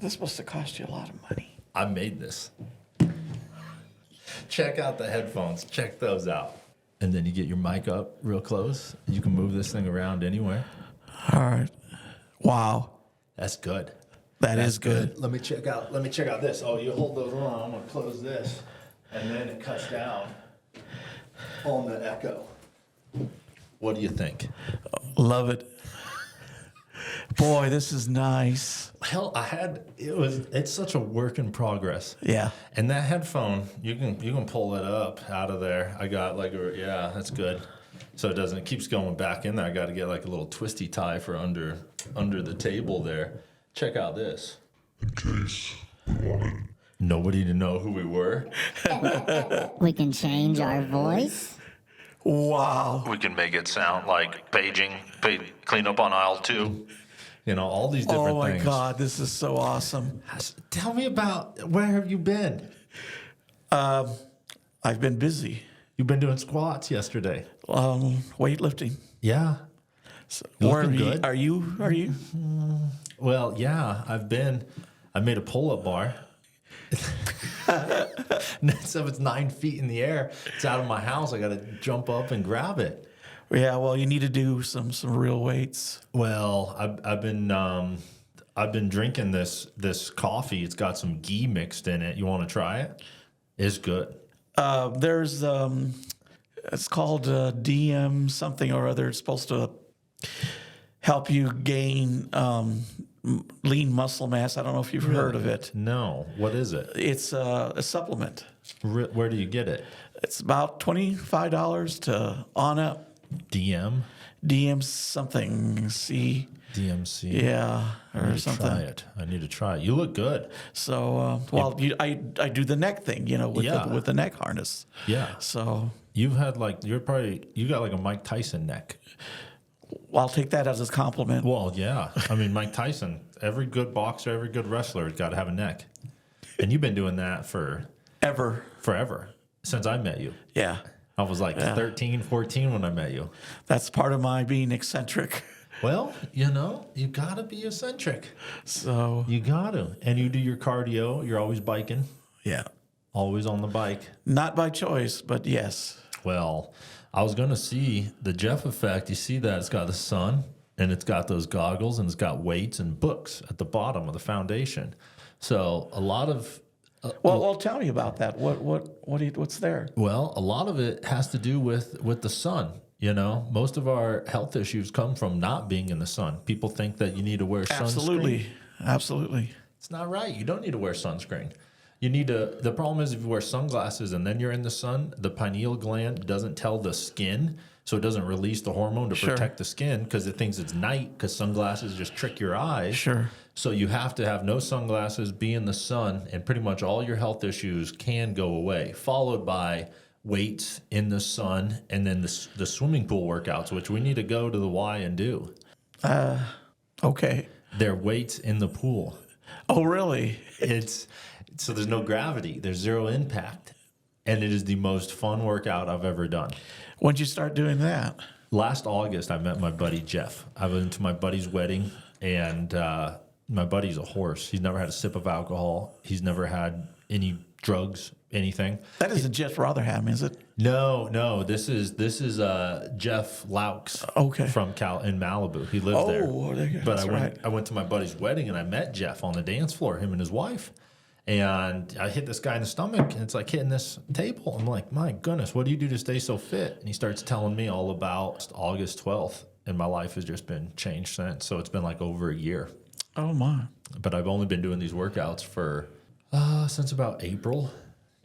This is supposed to cost you a lot of money. I made this. Check out the headphones. Check those out. And then you get your mic up real close. You can move this thing around anywhere. All right. Wow. That's good. That's is good. Let me check out this. Oh, you hold those on. I'm gonna close this. And then it cuts down on the echo. What do you think? Love it. Boy, this is nice. Hell, it's such a work in progress. Yeah. And that headphone, you can pull it up out of there. I got that's good. So it keeps going back in there. I got to get like a little twisty tie for under the table there. Check out this. In case we wanted. Nobody to know who we were. We can change our voice. Wow. We can make it sound like clean up on aisle 2. You know, all these different things. Oh my God, this is so awesome. Tell me about, where have you been? I've been busy. You've been doing squats yesterday. Weightlifting. Yeah. So, Looking good. Are you? Well, yeah, I made a pull-up bar. So it's 9 feet in the air. It's out of my house. I got to jump up and grab it. Yeah, well, you need to do some real weights. Well, I've been drinking this coffee. It's got some ghee mixed in it. You want to try it? It's good. There's it's called DM something or other. It's supposed to help you gain lean muscle mass. I don't know if you've heard of it. No. What is it? It's a supplement. Where do you get it? It's about $25 to on up. DM something C. DMC. Yeah, or something. I need to try it. You look good. So, I do the neck thing, with the neck harness. Yeah. So You've had you got like a Mike Tyson neck. I'll take that as a compliment. Well, yeah. I mean, Mike Tyson, every good boxer, every good wrestler has got to have a neck. And you've been doing that forever, since I met you. Yeah. I was 13, 14 when I met you. That's part of my being eccentric. Well, you got to be eccentric. So You got to. And you do your cardio. You're always biking. yeah, Always on the bike. not by choice, but yes. Well, I was going to see the Jeff effect. You see that? It's got the sun, and it's got those goggles, and it's got weights and books at the bottom of the foundation. So a lot of... Well, tell me about that. What's there? Well, a lot of it has to do with the sun. Most of our health issues come from not being in the sun. People think that you need to wear sunscreen. Absolutely. It's not right. You don't need to wear sunscreen. The problem is if you wear sunglasses and then you're in the sun, the pineal gland doesn't tell the skin, so it doesn't release the hormone to protect the skin because it thinks it's night because sunglasses just trick your eyes. Sure. So you have to have no sunglasses, be in the sun, and pretty much all your health issues can go away, followed by weights in the sun and then the swimming pool workouts, which we need to go to the Y and do. Okay. They're weights in the pool. Oh, really? So there's no gravity. There's zero impact. And it is the most fun workout I've ever done. When'd you start doing that? Last August, I met my buddy Jeff. I went to my buddy's wedding, and my buddy's a horse. He's never had a sip of alcohol. He's never had any drugs, anything. That isn't Jeff Rotherham, is it? No. This is Jeff Laux. Okay. From in Malibu. He lives there. But Right. I went to my buddy's wedding and I met Jeff on the dance floor, him and his wife. And I hit this guy in the stomach, and it's like hitting this table. I'm like, my goodness, what do you do to stay so fit? And he starts telling me all about August 12th, and my life has just been changed since. So it's been over a year. Oh, my. But I've only been doing these workouts for since about April.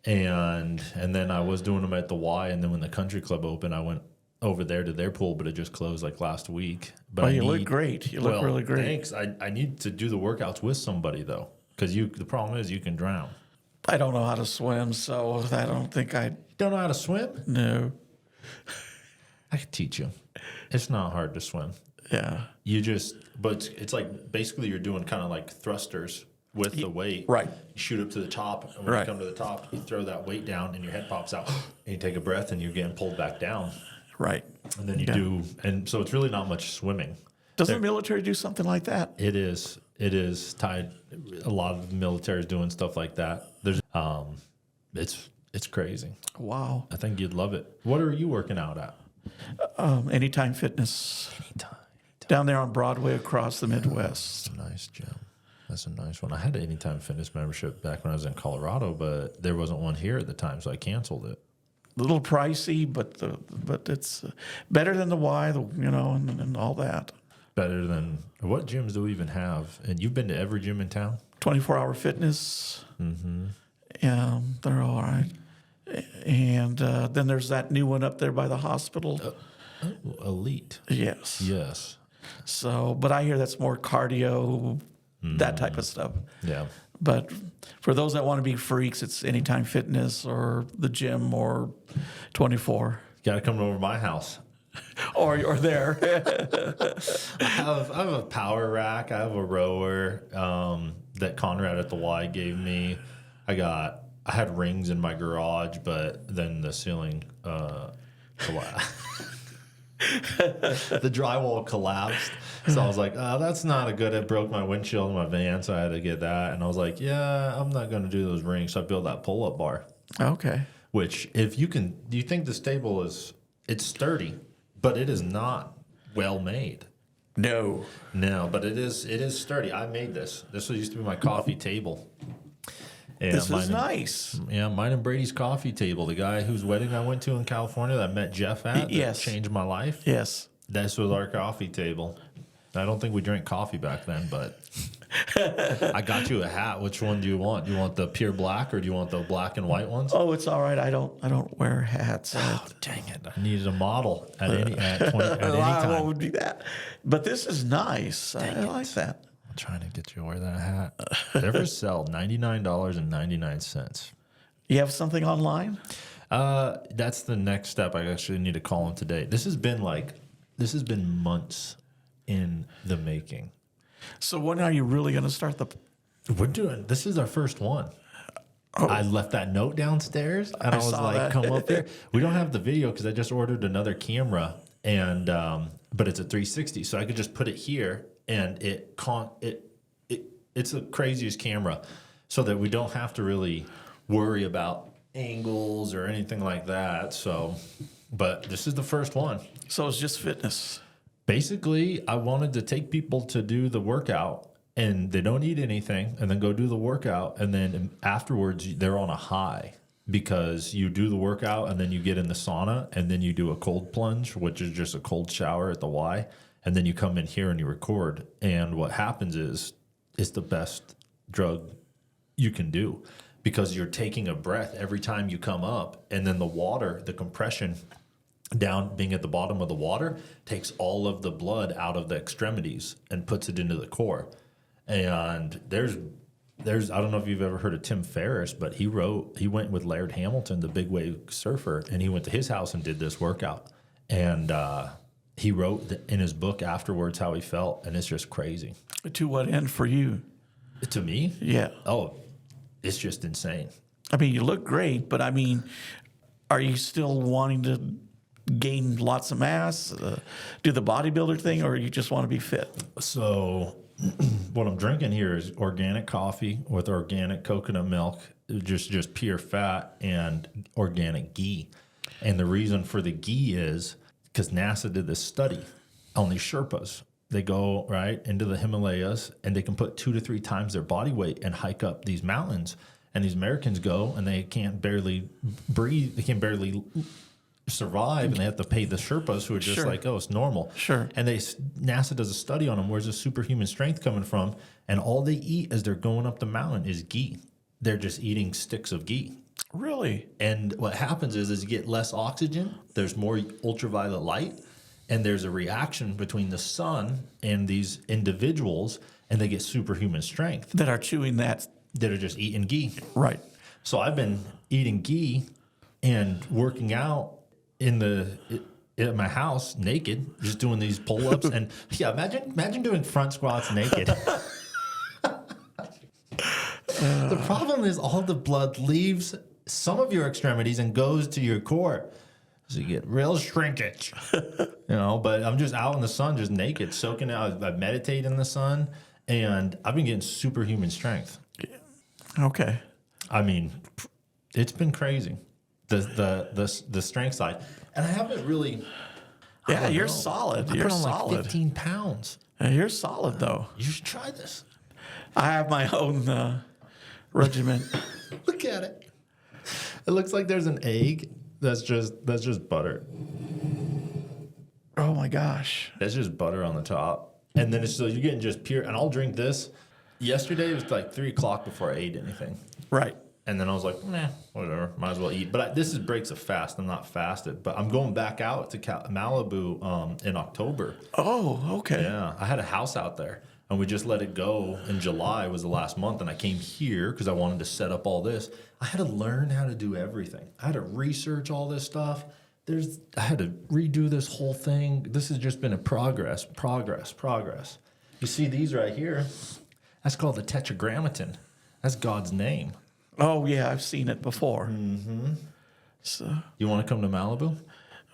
And then I was doing them at the Y, and then when the country club opened, I went over there to their pool, but it just closed last week. But you look great. You look really great. Thanks. I need to do the workouts with somebody, though. Because the problem is you can drown. I don't know how to swim, so I don't think I... Don't know how to swim? No. I could teach you. It's not hard to swim. Yeah. But it's basically you're doing kind of thrusters with the weight. Right. You shoot up to the top, and when you come to the top, you throw that weight down, and your head pops out, and you take a breath, and you're getting pulled back down. Right. And then you do, and so it's really not much swimming. Doesn't the military do something like that? It is tied. A lot of the military is doing stuff like that. There's it's crazy. Wow. I think you'd love it. What are you working out at? Anytime Fitness Anytime. down there on Broadway across the Midwest. That's a nice gym. That's a nice one. I had an Anytime Fitness membership back when I was in Colorado, but there wasn't one here at the time, so I canceled it. A little pricey, but it's better than the Y, and all that. Better than what gyms do we even have? And you've been to every gym in town? 24-hour fitness. Mm-hmm. Yeah, they're all right. And then there's that new one up there by the hospital. Elite. Yes. Yes. So, but I hear that's more cardio, that type of stuff. Yeah. But for those that want to be freaks, it's Anytime Fitness or the gym or 24. Got to come over to my house. Or there. I have a power rack. I have a rower that Conrad at the Y gave me. I had rings in my garage, but then the ceiling collapsed. The drywall collapsed. So I was like, oh, that's not a good. It broke my windshield in my van, so I had to get that. And I was like, yeah, I'm not going to do those rings. So I built that pull-up bar. Okay. Which, do you think this table it's sturdy, but it is not well made. No, but it is sturdy. I made this. This used to be my coffee table. And this is nice. Mine and Brady's coffee table. The guy whose wedding I went to in California that I met Jeff at, yes, that changed my life. Yes. This was our coffee table. I don't think we drank coffee back then, but I got you a hat. Which one do you want? Do you want the pure black or do you want the black and white ones? Oh, it's all right. I don't wear hats. Oh, dang it. I needed a model at any time. I won't do that. But this is nice. I like that. I'm trying to get you to wear that hat. They're for sale, $99.99. You have something online? That's the next step. I actually need to call him today. This has been months in the making. So when are you really going to start this is our first one. Oh. I left that note downstairs and I was like, that. Come up here. We don't have the video because I just ordered another camera and but it's a 360, so I could just put it here and it's the craziest camera so that we don't have to really worry about angles or anything like that. So, but this is the first one. So it's just fitness. Basically, I wanted to take people to do the workout and they don't eat anything and then go do the workout. And then afterwards, they're on a high because you do the workout and then you get in the sauna and then you do a cold plunge, which is just a cold shower at the Y. And then you come in here and you record. And what happens is it's the best drug you can do because you're taking a breath every time you come up. And then the water, the compression down being at the bottom of the water takes all of the blood out of the extremities and puts it into the core. And there's I don't know if you've ever heard of Tim Ferriss, but he went with Laird Hamilton, the big wave surfer, and he went to his house and did this workout. And he wrote in his book afterwards how he felt, and it's just crazy. To what end for you? To me? Yeah. Oh, it's just insane. I mean, you look great, but I mean, are you still wanting to gain lots of mass, do the bodybuilder thing, or you just want to be fit? So what I'm drinking here is organic coffee with organic coconut milk, just pure fat and organic ghee. And the reason for the ghee is because NASA did this study on these Sherpas. They go right into the Himalayas and they can put 2 to 3 times their body weight and hike up these mountains. And these Americans go and they can't barely breathe. They can barely survive, and they have to pay the Sherpas who are just like, oh, it's normal. Sure. And NASA does a study on them. Where's the superhuman strength coming from? And all they eat as they're going up the mountain is ghee. They're just eating sticks of ghee. Really? And what happens is you get less oxygen. There's more ultraviolet light, and there's a reaction between the sun and these individuals, and they get superhuman strength. That are chewing that. That are just eating ghee. Right. So I've been eating ghee and working out at my house naked, just doing these pull-ups. And yeah, imagine doing front squats naked. The problem is all the blood leaves some of your extremities and goes to your core. So you get real shrinkage, but I'm just out in the sun, just naked, soaking out. I meditate in the sun, and I've been getting superhuman strength. Okay. I mean, it's been crazy, the strength side. And I haven't really. Yeah, you're solid. I You're put on solid. like 15 pounds. You're solid, though. You should try this. I have my own regiment. Look at it. It looks like there's an egg that's just butter. Oh my gosh. That's just butter on the top. And then you're getting just pure. And I'll drink this. Yesterday it was like 3 o'clock before I ate anything. Right. And then I was like, nah, whatever. Might as well eat. But this breaks a fast. I'm not fasted. But I'm going back out to Malibu in October. Oh, okay. Yeah. I had a house out there. And we just let it go in July was the last month. And I came here because I wanted to set up all this. I had to learn how to do everything. I had to research all this stuff. I had to redo this whole thing. This has just been a progress. You see these right here? That's called the Tetragrammaton. That's God's name. Oh, yeah, I've seen it before. Mm-hmm. So You want to come to Malibu?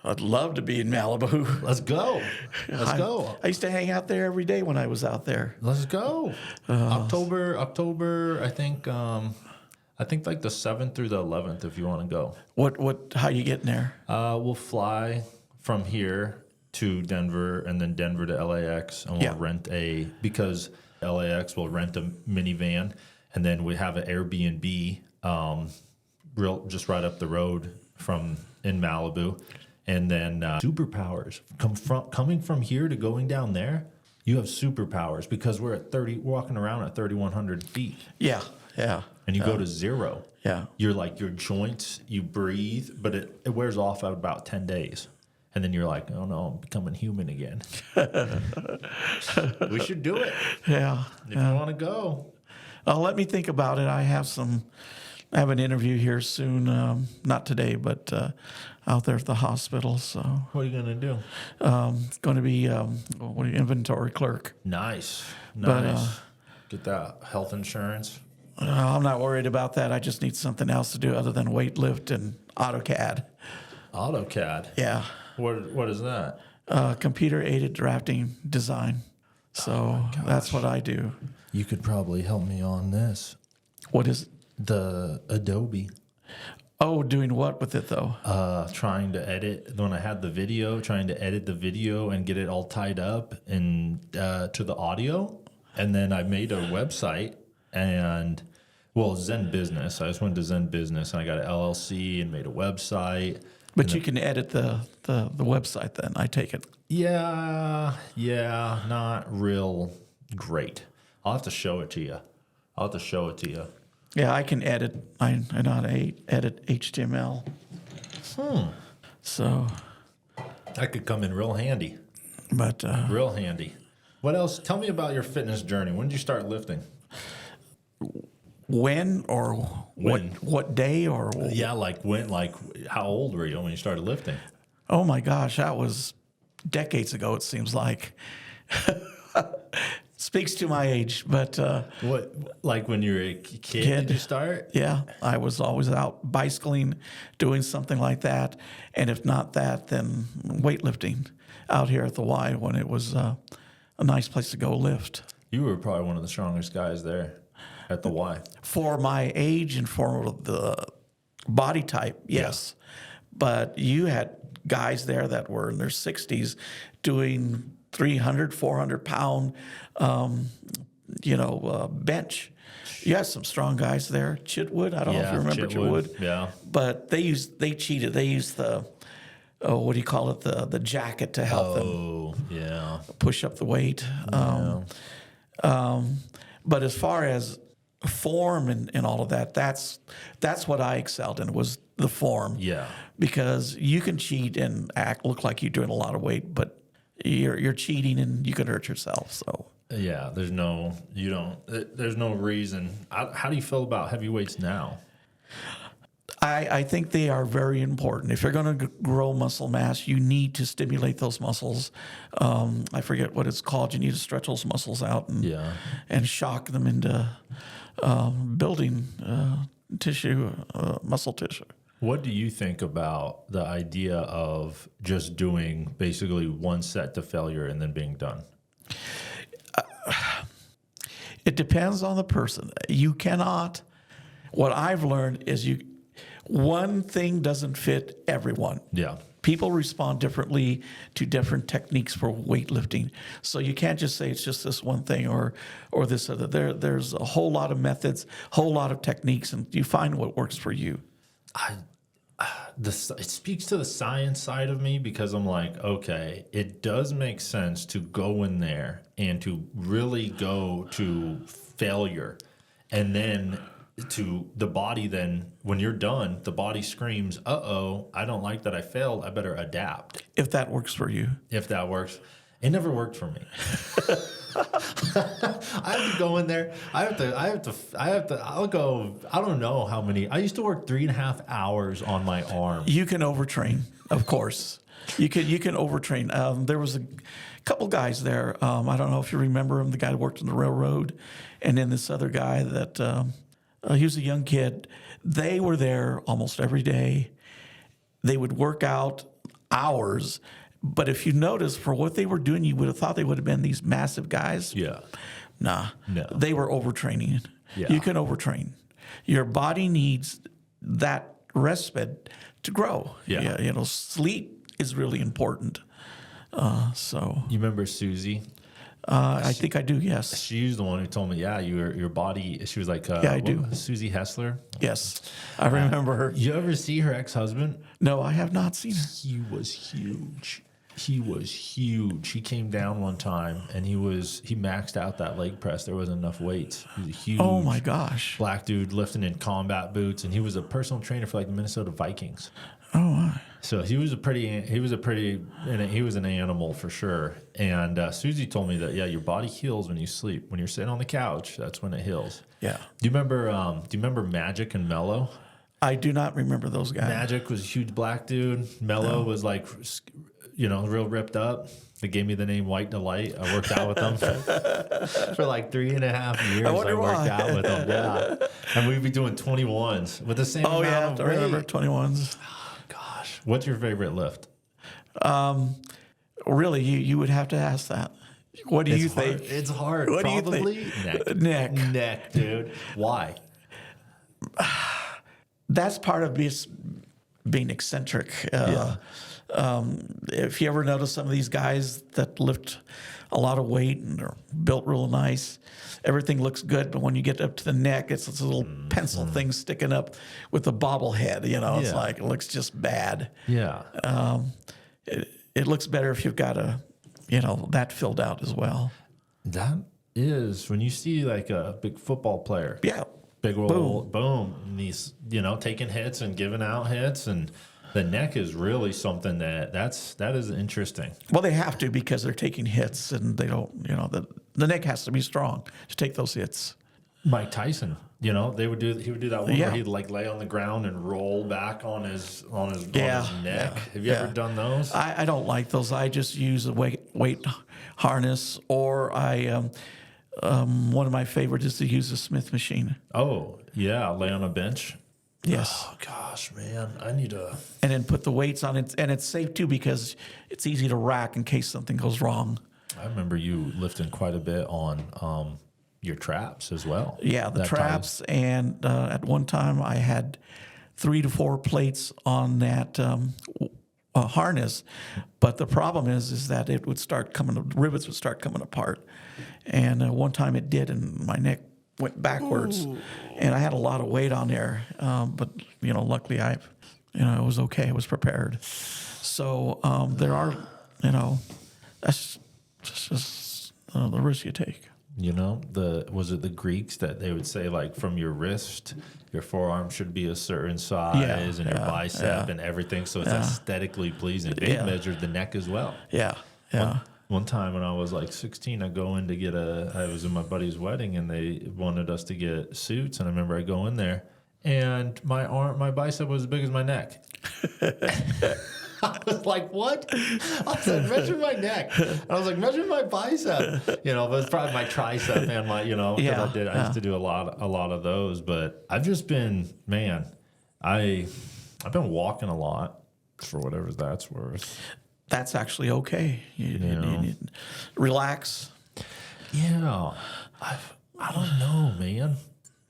I'd love to be in Malibu. Let's go. Let's go. I used to hang out there every day when I was out there. Let's go. October. I think like the 7th through the 11th. If you want to go. How you getting there? We'll fly from here to Denver, and then Denver to LAX, and we'll rent because LAX will rent a minivan, and then we have an Airbnb, just right up the road in Malibu. And then superpowers coming from here to going down there. You have superpowers because we're walking around at 3,100 feet. Yeah. And you go to zero. Yeah. You're like your joints. You breathe, but it wears off at about 10 days, and then you're like, oh no, I'm becoming human again. We should do it. Yeah. If you want to go. Let me think about it. I have an interview here soon. Not today, but out there at the hospital. So What are you gonna do? it's going to be inventory clerk. Nice. But, Get that health insurance. I'm not worried about that. I just need something else to do other than weight lift and AutoCAD. AutoCAD. Yeah. What is that? Computer aided drafting design. So that's what I do. You could probably help me on this. What is it? The Adobe. Oh, doing what with it though? Trying to edit when I had the video, trying to edit the video and get it all tied up and to the audio. And then I made a website Zen Business. I just went to Zen Business and I got an LLC and made a website. But you can edit the website then, I take it. Yeah, not real great. I'll have to show it to you. Yeah, I can edit. I know how to edit HTML. So, That could come in real handy. but Real handy. What else? Tell me about your fitness journey. When did you start lifting? when or When? what day or Yeah, how old were you when you started lifting? oh my gosh, that was decades ago. It seems like speaks to my age, but What, like when you were a kid, did you start? yeah, I was always out bicycling, doing something like that, and if not that, then weightlifting out here at the Y when it was a nice place to go lift. You were probably one of the strongest guys there at the Y. For my age and for the body type, yes. But you had guys there that were in their 60s doing 300, 400 pound, bench. You had some strong guys there. Chitwood, I don't know if you remember Chitwood. Yeah. But they cheated. They used the jacket to help them Oh, yeah. push up the weight. But as far as form and all of that, that's what I excelled in, was the form. Yeah. Because you can cheat and look like you're doing a lot of weight, but you're cheating and you can hurt yourself. So Yeah, there's no reason. How do you feel about heavyweights now? I think they are very important. If you're going to grow muscle mass, you need to stimulate those muscles. I forget what it's called. You need to stretch those muscles out and shock them into building tissue, muscle tissue. What do you think about the idea of just doing basically one set to failure and then being done? It depends on the person. You cannot. What I've learned is one thing doesn't fit everyone. Yeah. People respond differently to different techniques for weightlifting. So you can't just say it's just this one thing or this other. There's a whole lot of methods, whole lot of techniques, and you find what works for you. It speaks to the science side of me because I'm like, okay, it does make sense to go in there and to really go to failure, and then to the body. Then when you're done, the body screams, "Uh-oh, I don't like that I failed. I better adapt." If that works for you. If that works. It never worked for me. I have to go in there. I'll go, I don't know how many. I used to work 3.5 hours on my arm. You can overtrain, of course. You can overtrain. There was a couple guys there. I don't know if you remember him, the guy that worked on the railroad, and then this other guy that he was a young kid. They were there almost every day. They would work out hours. But if you notice, for what they were doing, you would have thought they would have been these massive guys. Yeah. Nah. No. They were overtraining. Yeah. You can overtrain. Your body needs that respite to grow. Yeah. Sleep is really important. So You remember Susie? I think I do, yes. She's the one who told me, yeah, your body. She was like, I do. Susie Hessler. Yes. I remember her. You ever see her ex-husband? No, I have not seen her. He was huge. He was huge. He came down one time and he maxed out that leg press. There wasn't enough weights. He was a huge. Oh my gosh. Black dude lifting in combat boots, and he was a personal trainer for like the Minnesota Vikings. Oh my. So he was an animal for sure. And Susie told me that, yeah, your body heals when you sleep. When you're sitting on the couch, that's when it heals. Yeah. Do you remember Magic and Mello? I do not remember those guys. Magic was a huge black dude. Mello was like, real ripped up. They gave me the name White Delight. I worked out with them for like 3.5 years. I wonder worked why. out with them, yeah. And we'd be doing 21s with the same Oh amount yeah, of I weight. remember 21s. Gosh, what's your favorite lift? Really, you would have to ask that. What do you think? It's hard. What do you Probably think? neck. Neck. Neck, dude. Why? That's part of being eccentric. If you ever notice some of these guys that lift a lot of weight and are built real nice, everything looks good, but when you get up to the neck, it's this little pencil thing sticking up with a bobblehead. It's Yeah. like, it looks just bad. Yeah. It looks better if you've got that filled out as well. That is when you see like a big football player. Yeah. Big old boom. And he's, taking hits and giving out hits, and the neck is really something that is interesting. Well, they have to because they're taking hits, and they don't. The neck has to be strong to take those hits. Mike Tyson, he would do that one Yeah. where he'd like lay on the ground and roll back on his neck. Yeah. Have you ever done those? I don't like those. I just use a weight harness, or one of my favorites is to use a Smith machine. Oh yeah, lay on a bench. Yes. Oh gosh, man, I need to. And then put the weights on it, and it's safe too because it's easy to rack in case something goes wrong. I remember you lifting quite a bit on your traps as well. Yeah, the That traps, and at one time I had 3 to 4 plates on that harness, but the problem is that it would start the rivets would start coming apart, and one time it did, and my neck went backwards, and I had a lot of weight on there, but luckily it was okay. I was prepared. So there are, that's just the risk you take. Was it the Greeks that they would say like from your wrist, your forearm should be a certain size, and your bicep and everything, so it's aesthetically pleasing. They measured the neck as well. Yeah. One time when I was like 16, I go in to get I was in my buddy's wedding, and they wanted us to get suits, and I remember I go in there, and my bicep was as big as my neck. I was like, what? I said, measure my neck. I was like, measure my bicep. But it's probably my tricep and my, I used to do a lot of those. But I've just been, man, I've been walking a lot for whatever that's worth. That's actually okay. You relax. Yeah, I don't know, man.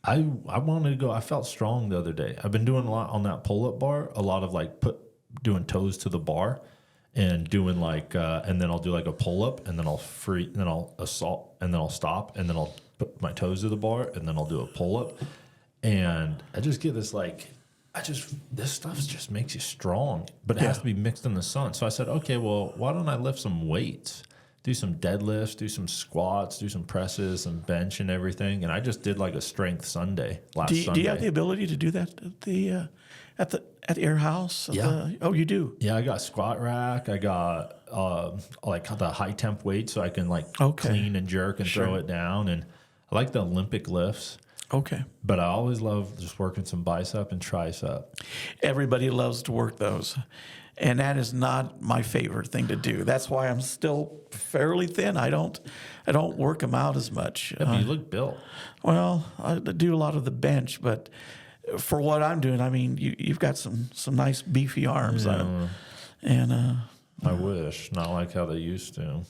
I wanted to go. I felt strong the other day. I've been doing a lot on that pull-up bar. A lot of like doing toes to the bar, and doing like, and then I'll do like a pull-up, and then and then I'll assault, and then I'll stop, and then I'll put my toes to the bar, and then I'll do a pull-up, and I just get this like, this stuff just makes you strong, but it has to be mixed in the sun. So I said, okay, well, why don't I lift some weights? Do some deadlifts, do some squats, do some presses, some bench and everything. And I just did like a strength Sunday last Sunday. Do you have the ability to do that at the Air House? Yeah. Oh, you do? Yeah, I got squat rack. I got like the high temp weight so I can like clean and jerk and throw it down. And I like the Olympic lifts. Okay. But I always love just working some bicep and tricep. Everybody loves to work those. And that is not my favorite thing to do. That's why I'm still fairly thin. I don't work them out as much. Yeah, but you look built. Well, I do a lot of the bench, but for what I'm doing, I mean, you've got some nice beefy arms. Yeah. And I wish. Not like how they used to.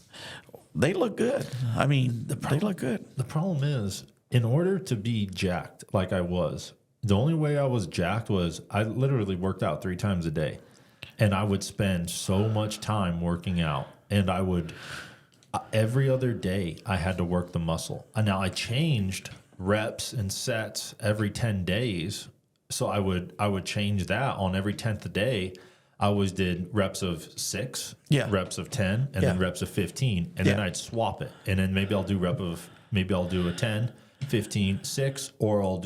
they look good. I mean, they look good. The problem is, in order to be jacked like I was, the only way I was jacked was I literally worked out 3 times a day. And I would spend so much time working out. And I would, every other day, I had to work the muscle. And now I changed reps and sets every 10 days. So I would change that on every 10th day. I always did reps of 6, reps of 10, and then reps of 15. And then I'd swap it. And then maybe I'll do a 10, 15, 6, or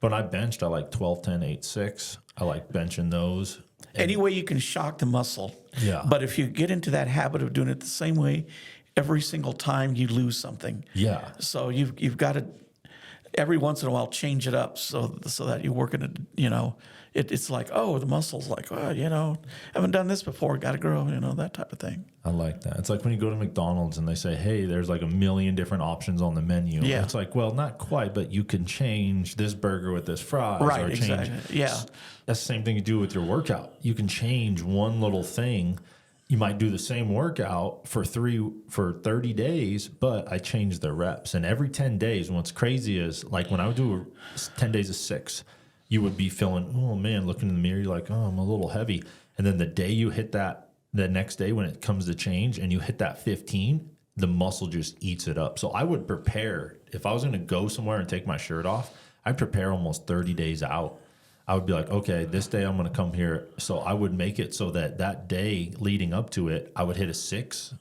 but I benched, I like 12, 10, 8, 6. I like benching those. Any way you can shock the muscle. Yeah. But if you get into that habit of doing it the same way, every single time you lose something. Yeah. So you've got to every once in a while change it up so that you work in it. It's like, oh, the muscle's like, oh, haven't done this before, got to grow, that type of thing. I like that. It's like when you go to McDonald's and they say, hey, there's like a million different options on the menu. Yeah. It's like, well, not quite, but you can change this burger with this fries. Right, or change. exactly. Yeah. That's the same thing you do with your workout. You can change one little thing. You might do the same workout for 30 days, but I changed the reps. And every 10 days, and what's crazy is like when I would do 10 days of 6, you would be feeling, oh man, looking in the mirror, you're like, oh, I'm a little heavy. And then the day you hit that, the next day when it comes to change and you hit that 15, the muscle just eats it up. So I would prepare. If I was going to go somewhere and take my shirt off, I'd prepare almost 30 days out. I would be like, okay, this day I'm going to come here. So I would make it so that day leading up to it, I would hit a 6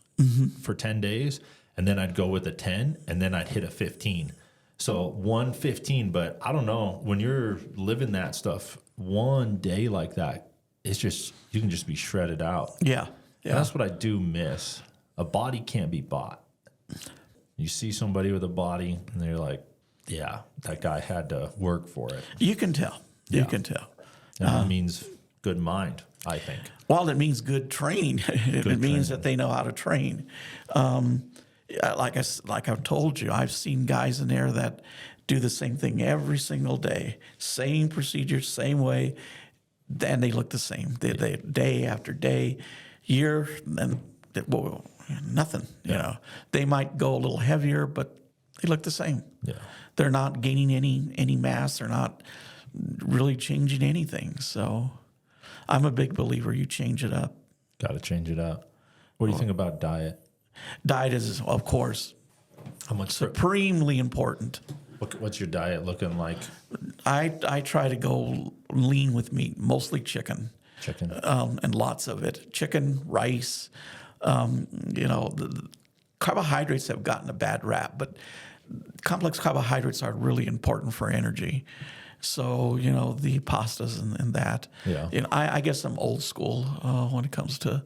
for 10 days. And then I'd go with a 10 and then I'd hit a 15. So 115, but I don't know, when you're living that stuff, one day like that, it's just, you can just be shredded out. Yeah. And that's what I do miss. A body can't be bought. You see somebody with a body and they're like, yeah, that guy had to work for it. You can tell. Yeah. You can tell. And that means good mind, I think. Well, it means good training. It means that they know how to train. Like I've told you, I've seen guys in there that do the same thing every single day, same procedure, same way, and they look the same. They day after day, year, and nothing. They might go a little heavier, but they look the same. Yeah. They're not gaining any mass. They're not really changing anything. So I'm a big believer you change it up. Got to change it up. What do you think about diet? Diet is, of course, How much? supremely important. What's your diet looking like? I try to go lean with meat, mostly chicken, Chicken. and lots of it. Chicken, rice. The carbohydrates have gotten a bad rap, but complex carbohydrates are really important for energy. So, the pastas and that. Yeah. I guess I'm old school when it comes to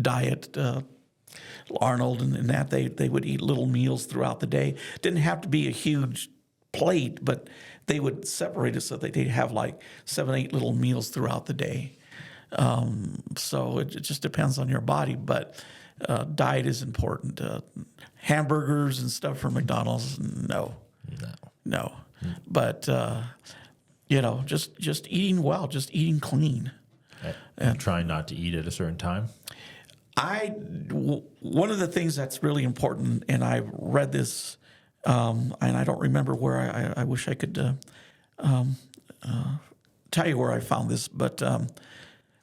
diet. Arnold and that, they would eat little meals throughout the day. Didn't have to be a huge plate, but they would separate it so that they'd have like 7, 8 little meals throughout the day. So it just depends on your body, but diet is important. Hamburgers and stuff from McDonald's, no. But just eating well, just eating clean. and trying not to eat at a certain time. One of the things that's really important, and I read this, and I don't remember where. I wish I could tell you where I found this, but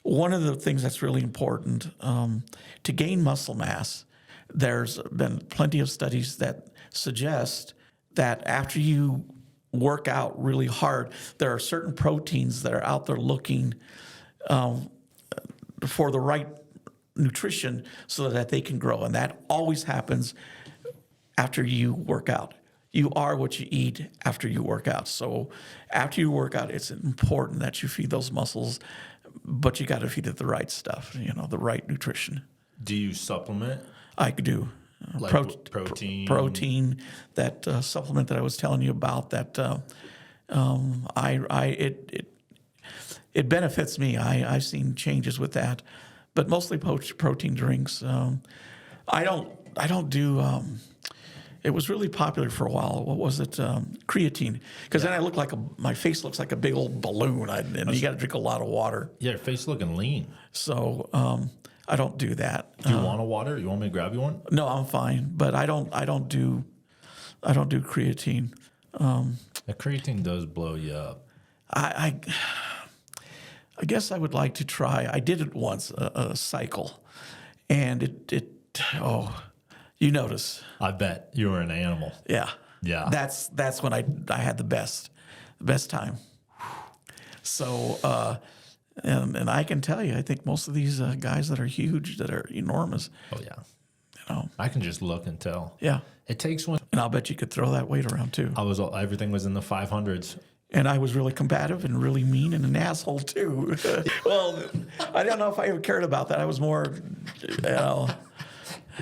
one of the things that's really important to gain muscle mass, there's been plenty of studies that suggest that after you work out really hard, there are certain proteins that are out there looking for the right nutrition so that they can grow. And that always happens after you work out. You are what you eat after you work out. So after you work out, it's important that you feed those muscles, but you got to feed it the right stuff, the right nutrition. Do you supplement? I do. Like protein? Protein, that supplement that I was telling you about, that it benefits me. I've seen changes with that, but mostly protein drinks. I don't do. It was really popular for a while. What was it? Creatine. Because then I look like my face looks like a big old balloon, and you got to drink a lot of water. Yeah, your face looking lean. So I don't do that. Do you want a water? You want me to grab you one? No, I'm fine. But I don't do creatine. The creatine does blow you up. I guess I would like to try. I did it once, a cycle, and it you notice. I bet you were an animal. Yeah. Yeah. That's when I had the best time. So and I can tell you, I think most of these guys that are huge, that are enormous. Oh yeah. I can just look and tell. Yeah. It takes one. And I'll bet you could throw that weight around too. Everything was in the 500s. And I was really combative and really mean and an asshole too. Well, I don't know if I ever cared about that. I was more,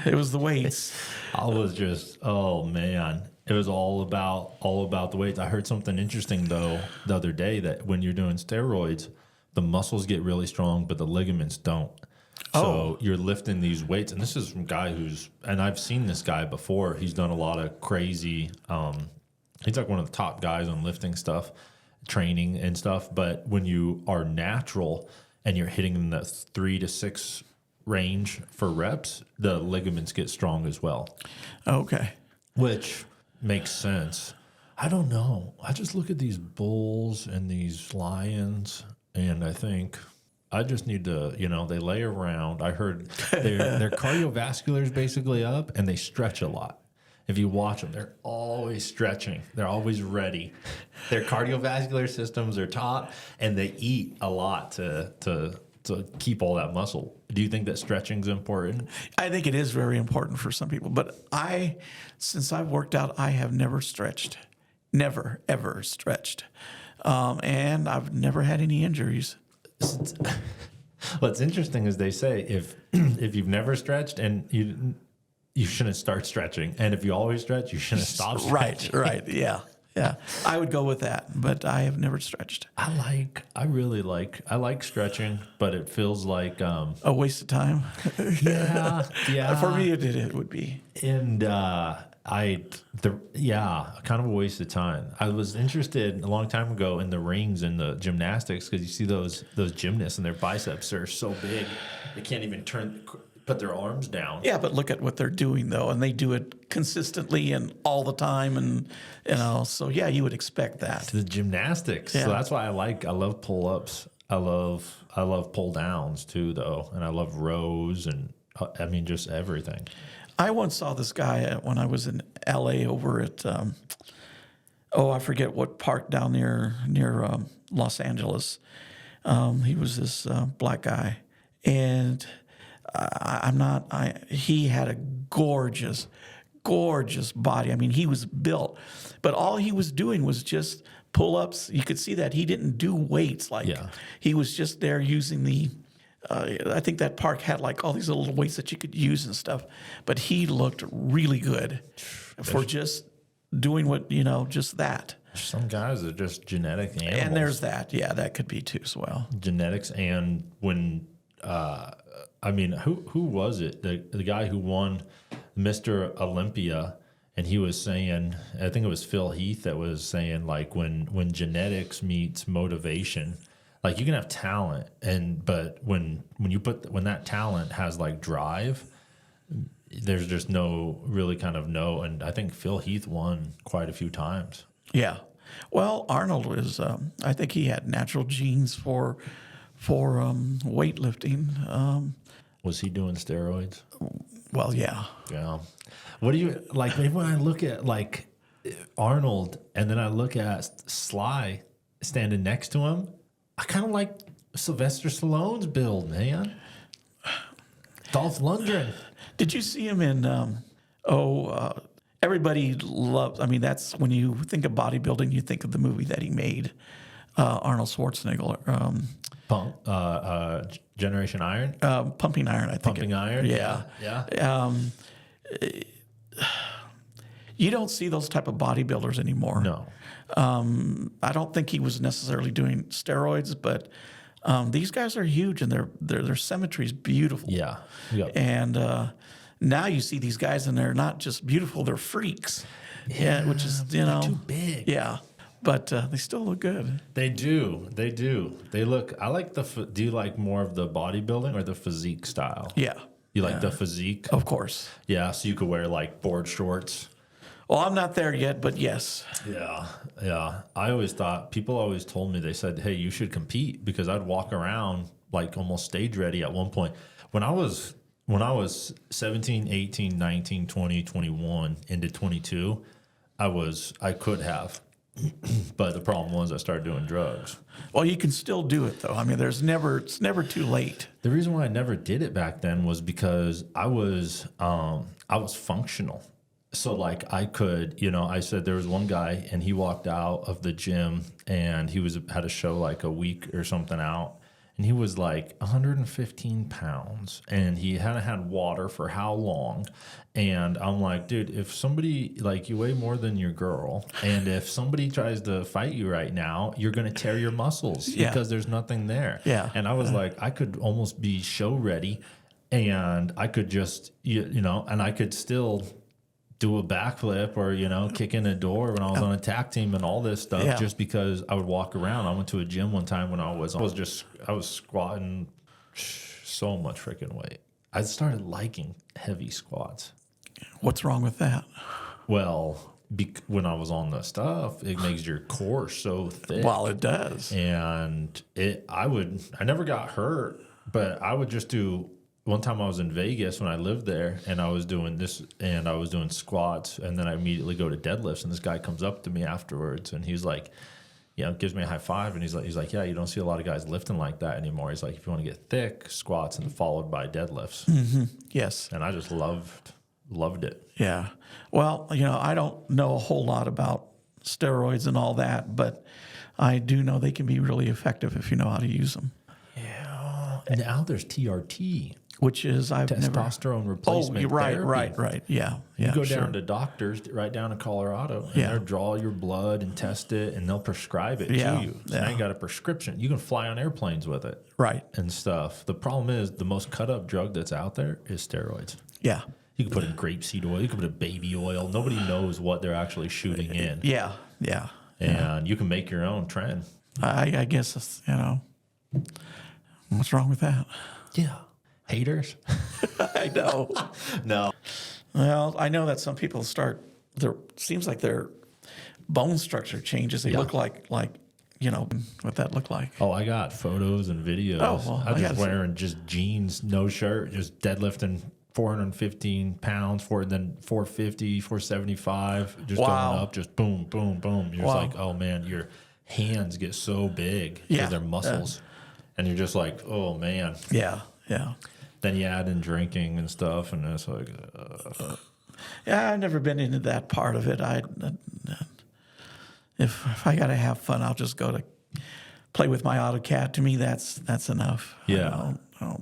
it was the weights. I was just, oh man, it was all about the weights. I heard something interesting though the other day, that when you're doing steroids, the muscles get really strong, but the ligaments don't. So you're lifting these weights, and this is from a guy and I've seen this guy before. He's done a lot of crazy. He's like one of the top guys on lifting stuff, training and stuff. But when you are natural and you're hitting in the 3 to 6 range for reps, the ligaments get strong as well. Okay. Which makes sense. I don't know. I just look at these bulls and these lions, and I think I just need to, they lay around. I heard their cardiovascular is basically up, and they stretch a lot. If you watch them, they're always stretching. They're always ready. Their cardiovascular systems are top, and they eat a lot to keep all that muscle. Do you think that stretching is important? I think it is very important for some people. But since I've worked out, I have never stretched. Never, ever stretched. And I've never had any injuries. What's interesting is they say if you've never stretched, and you shouldn't start stretching. And if you always stretch, you shouldn't stop stretching. Right. Yeah. I would go with that, but I have never stretched. I like stretching, but it feels like a waste of time. yeah. For me, it would be. And kind of a waste of time. I was interested a long time ago in the rings and the gymnastics, because you see those gymnasts and their biceps are so big they can't even put their arms down. Yeah, but look at what they're doing though, and they do it consistently and all the time, and so yeah, you would expect that. The gymnastics. Yeah. So that's why I love pull-ups. I love pull downs too though, and I love rows, and just everything. I once saw this guy when I was in LA over at I forget what park down near Los Angeles. He was this black guy, and he had a gorgeous body. I mean, he was built, but all he was doing was just pull-ups. You could see that he didn't do weights. He was just there using the, I think that park had like all these little weights that you could use and stuff, but he looked really good for just doing what, just that. Some guys are just genetic animals. And there's that. Yeah, that could be too as well. Genetics. And when, who was it? The guy who won Mr. Olympia, and he was saying, I think it was Phil Heath that was saying, like, when genetics meets motivation, Like you can have talent, but when that talent has like drive, there's just no really kind of no. And I think Phil Heath won quite a few times. Yeah. Well, Arnold was. I think he had natural genes for weightlifting. Was he doing steroids? Well, yeah. Yeah. What do you like? Maybe when I look at like Arnold and then I look at Sly standing next to him, I kind of like Sylvester Stallone's build, man. Dolph Lundgren. Did you see him in? Everybody loves. I mean, that's when you think of bodybuilding, you think of the movie that he made, Arnold Schwarzenegger. Generation Iron. Pumping Iron, I think. Pumping Iron. Yeah. You don't see those type of bodybuilders anymore. No. I don't think he was necessarily doing steroids, but these guys are huge and their symmetry is beautiful. Yeah. Yep. And now you see these guys and they're not just beautiful; they're freaks. Yeah, which is too big. Yeah, but they still look good. They do. They do. They look. I like do you like more of the bodybuilding or the physique style? Yeah. You like the physique? Of course. Yeah. So you could wear like board shorts. Well, I'm not there yet, but yes. Yeah, yeah. I always thought people always told me, they said, "Hey, you should compete," because I'd walk around like almost stage ready at one point. When I was 17, 18, 19, 20, 21 into 22, I could have. But the problem was I started doing drugs. Well, you can still do it though. I mean, it's never too late. The reason why I never did it back then was because I was functional. So like I could, I said there was one guy and he walked out of the gym and he had a show like a week or something out and he was like 115 pounds and he hadn't had water for how long. And I'm like, dude, if somebody like you weigh more than your girl and if somebody tries to fight you right now, you're going to tear your muscles because there's nothing there. Yeah. And I was like, I could almost be show ready and I could just, and I could still do a backflip or, kick in a door when I was on a tack team and all this stuff just because I would walk around. I went to a gym one time when I was squatting so much freaking weight. I started liking heavy squats. What's wrong with that? Well, when I was on the stuff, it makes your core so thick. Well, it does. And I never got hurt, but I would just do. One time I was in Vegas when I lived there and I was doing this and I was doing squats and then I immediately go to deadlifts and this guy comes up to me afterwards and he's like, gives me a high five and he's like, yeah, you don't see a lot of guys lifting like that anymore. He's like, if you want to get thick, squats and followed by deadlifts. Mm-hmm. Yes. And I just loved it. Yeah. Well, I don't know a whole lot about steroids and all that, but I do know they can be really effective if you know how to use them. Yeah. Now there's TRT. Which is testosterone replacement. Oh, you're right, therapy. right. Yeah. You go down to doctors right down in Colorado and they'll draw your blood and test it and they'll prescribe it to you. So now you got a prescription. You can fly on airplanes with it. Right. And stuff. The problem is the most cut up drug that's out there is steroids. Yeah. You can put in grapeseed oil. You can put in baby oil. Nobody knows what they're actually shooting in. Yeah. And you can make your own trend. I guess, what's wrong with that? Yeah. Haters? I know. No. Well, I know that some people seems like their bone structure changes. They look like what that look like. Oh, I got photos and videos. Oh, well, I was just wearing just jeans, no shirt, just deadlifting 415 pounds, then 450, 475, just going up, just boom, boom, boom. You're just like, oh man, your hands get so big because they're muscles. And you're just like, oh man. Yeah. Then you add in drinking and stuff, and it's like... Yeah, I've never been into that part of it. If I got to have fun, I'll just go to play with my AutoCAD. To me, that's enough. Yeah. I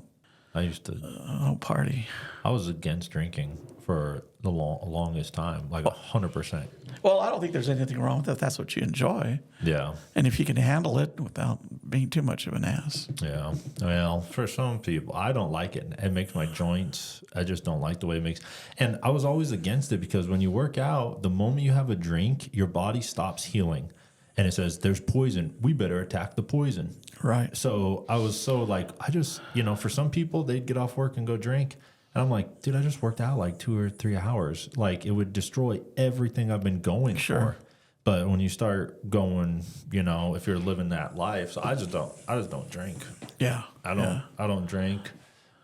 don't party. I was against drinking for the longest time, like 100%. Well, I don't think there's anything wrong with it if that's what you enjoy. Yeah. And if you can handle it without being too much of an ass. Yeah. Well, for some people, I don't like it. It makes my joints, I just don't like the way it makes. And I was always against it because when you work out, the moment you have a drink, your body stops healing. and it says, "There's poison. We better attack the poison." Right. So I was so like, I just, for some people, they'd get off work and go drink. And I'm like, dude, I just worked out like 2 or 3 hours. Like, it would destroy everything I've been going for. But when you start going, if you're living that life, so I just don't drink. Yeah. I don't drink.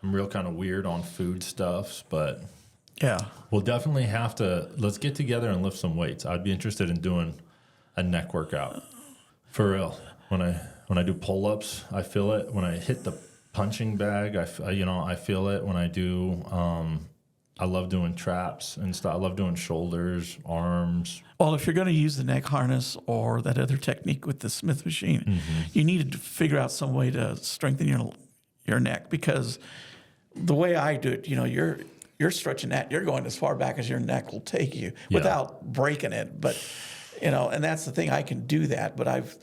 I'm real kind of weird on food stuffs, but Yeah. we'll definitely let's get together and lift some weights. I'd be interested in doing a neck workout. For real. When I do pull-ups, I feel it. When I hit the punching bag, I feel it. When I do, I love doing traps and stuff. I love doing shoulders, arms. Well, if you're going to use the neck harness or that other technique with the Smith machine, you need to figure out some way to strengthen your neck, because the way I do it, you're stretching that, you're going as far back as your neck will take you without breaking it. But and that's the thing, I can do that, but I've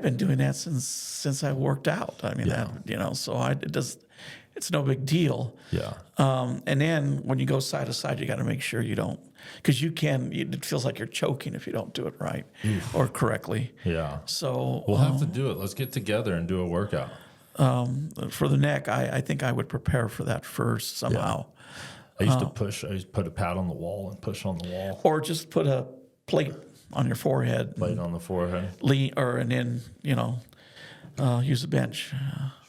been doing that since I worked out. I mean, so it's no big deal. Yeah. And then when you go side to side, you got to make sure you don't, because it feels like you're choking if you don't do it right or correctly. Yeah. So We'll have to do it. Let's get together and do a workout. for the neck, I think I would prepare for that first somehow. I used to put a pad on the wall and push on the wall. Or just put a plate on your forehead. Plate on the forehead. And then, use a bench.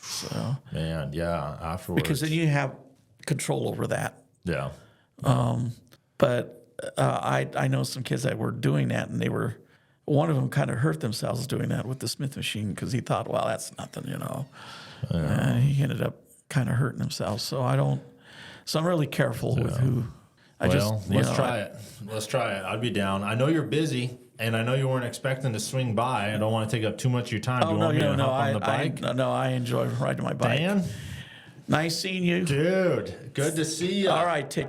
So Man, yeah, afterwards. because then you have control over that. Yeah. But I know some kids that were doing that, and one of them kind of hurt themselves doing that with the Smith machine because he thought, well, that's nothing, he ended up kind of hurting himself. So I'm really careful with who. Let's try it. Let's try it. I'd be down. I know you're busy, and I know you weren't expecting to swing by. I don't want to take up too much of your time. Do you want me to hop on the bike? I enjoy riding my bike. Dan? Nice seeing you. Dude, good to see you. All right, take